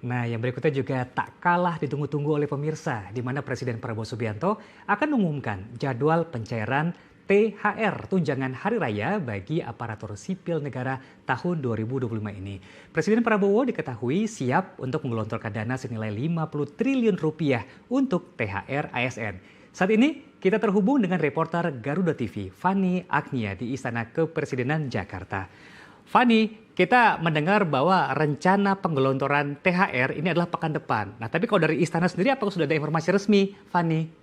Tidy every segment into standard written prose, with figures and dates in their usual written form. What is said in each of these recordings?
Nah, yang berikutnya juga tak kalah ditunggu-tunggu oleh pemirsa, di mana Presiden Prabowo Subianto akan mengumumkan jadwal pencairan THR, tunjangan hari raya bagi aparatur sipil negara tahun 2025 ini. Presiden Prabowo diketahui siap untuk menggelontorkan dana senilai 50 triliun rupiah untuk THR ASN. Saat ini kita terhubung dengan reporter Garuda TV, Fani Agnia di Istana Kepresidenan Jakarta. Fani, kita mendengar bahwa rencana penggelontoran THR ini adalah pekan depan. Nah, tapi kalau dari Istana sendiri apakah sudah ada informasi resmi, Fani?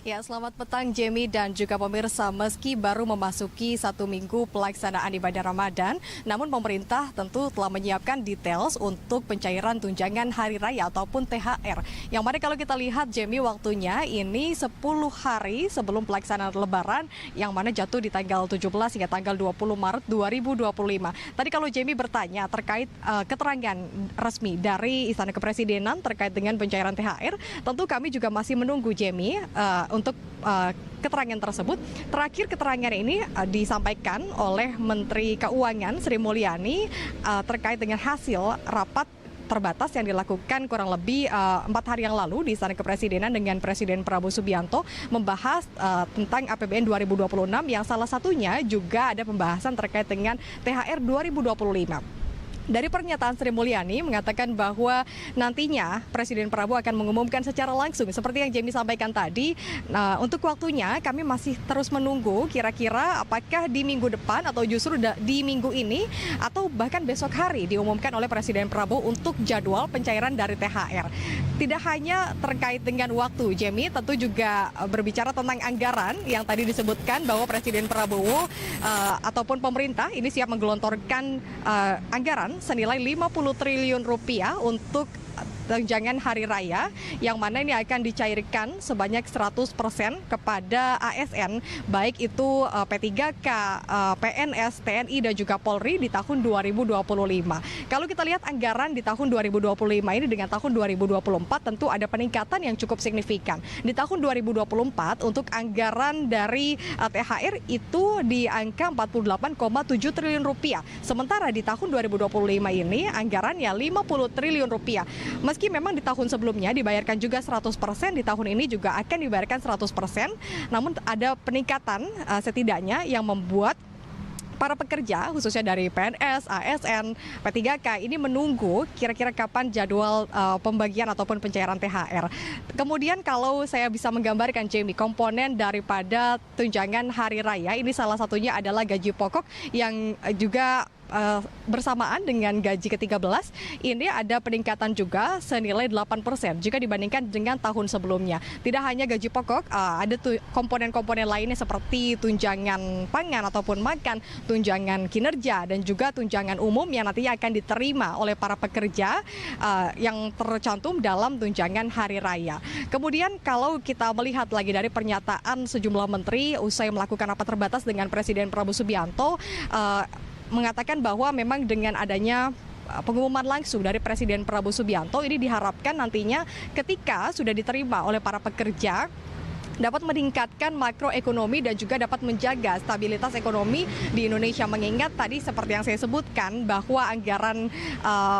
Ya, selamat petang Jamie dan juga pemirsa. Meski baru memasuki 1 minggu pelaksanaan ibadah Ramadan, namun pemerintah tentu telah menyiapkan details untuk pencairan tunjangan hari raya ataupun THR. Yang mana kalau kita lihat Jamie, waktunya ini 10 hari sebelum pelaksanaan Lebaran, yang mana jatuh di tanggal 17 hingga tanggal 20 Maret 2025. Tadi kalau Jamie bertanya terkait keterangan resmi dari Istana Kepresidenan terkait dengan pencairan THR, tentu kami juga masih menunggu Jamie untuk keterangan tersebut. Terakhir keterangan ini disampaikan oleh Menteri Keuangan Sri Mulyani terkait dengan hasil rapat terbatas yang dilakukan kurang lebih 4 hari yang lalu di Istana Kepresidenan dengan Presiden Prabowo Subianto membahas tentang APBN 2026 yang salah satunya juga ada pembahasan terkait dengan THR 2025. Dari pernyataan Sri Mulyani mengatakan bahwa nantinya Presiden Prabowo akan mengumumkan secara langsung seperti yang Jamie sampaikan tadi. Nah, untuk waktunya kami masih terus menunggu kira-kira apakah di minggu depan atau justru di minggu ini atau bahkan besok hari diumumkan oleh Presiden Prabowo untuk jadwal pencairan dari THR. Tidak hanya terkait dengan waktu, Jamie, tentu juga berbicara tentang anggaran yang tadi disebutkan bahwa Presiden Prabowo ataupun pemerintah ini siap menggelontorkan anggaran senilai 50 triliun rupiah untuk tunjangan hari raya, yang mana ini akan dicairkan sebanyak 100% kepada ASN, baik itu P3K, PNS, TNI, dan juga Polri di tahun 2025. Kalau kita lihat anggaran di tahun 2025 ini dengan tahun 2024 tentu ada peningkatan yang cukup signifikan. Di tahun 2024 untuk anggaran dari THR itu di angka 48,7 triliun rupiah. Sementara di tahun 2025 ini anggarannya 50 triliun rupiah. Meski memang di tahun sebelumnya dibayarkan juga 100%, di tahun ini juga akan dibayarkan 100%, namun ada peningkatan setidaknya yang membuat para pekerja khususnya dari PNS, ASN, P3K ini menunggu kira-kira kapan jadwal pembagian ataupun pencairan THR. Kemudian kalau saya bisa menggambarkan Jamie, komponen daripada tunjangan hari raya ini salah satunya adalah gaji pokok yang juga bersamaan dengan gaji ke-13 ini ada peningkatan juga senilai 8% jika dibandingkan dengan tahun sebelumnya. Tidak hanya gaji pokok, ada komponen-komponen lainnya seperti tunjangan pangan ataupun makan, tunjangan kinerja, dan juga tunjangan umum yang nantinya akan diterima oleh para pekerja yang tercantum dalam tunjangan hari raya. Kemudian kalau kita melihat lagi dari pernyataan sejumlah menteri usai melakukan rapat terbatas dengan Presiden Prabowo Subianto, mengatakan bahwa memang dengan adanya pengumuman langsung dari Presiden Prabowo Subianto ini diharapkan nantinya ketika sudah diterima oleh para pekerja dapat meningkatkan makroekonomi dan juga dapat menjaga stabilitas ekonomi di Indonesia, mengingat tadi seperti yang saya sebutkan bahwa anggaran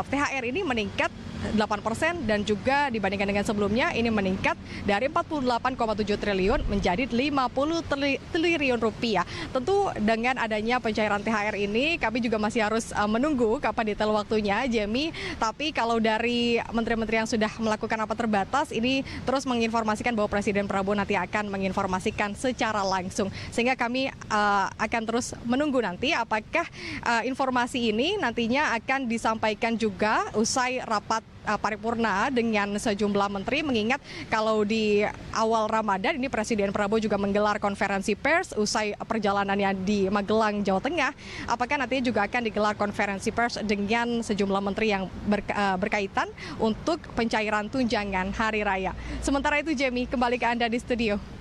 THR ini meningkat 8% dan juga dibandingkan dengan sebelumnya ini meningkat dari 48,7 triliun menjadi 50 triliun rupiah. Tentu dengan adanya pencairan THR ini kami juga masih harus menunggu kapan detail waktunya, Jamie. Tapi kalau dari menteri-menteri yang sudah melakukan rapat terbatas ini terus menginformasikan bahwa Presiden Prabowo nanti akan menginformasikan secara langsung. Sehingga kami akan terus menunggu nanti apakah informasi ini nantinya akan disampaikan juga usai rapat paripurna dengan sejumlah menteri, mengingat kalau di awal Ramadan ini Presiden Prabowo juga menggelar konferensi pers usai perjalanannya di Magelang, Jawa Tengah. Apakah nantinya juga akan digelar konferensi pers dengan sejumlah menteri yang berkaitan untuk pencairan tunjangan hari raya. Sementara itu Jamie, kembali ke Anda di studio.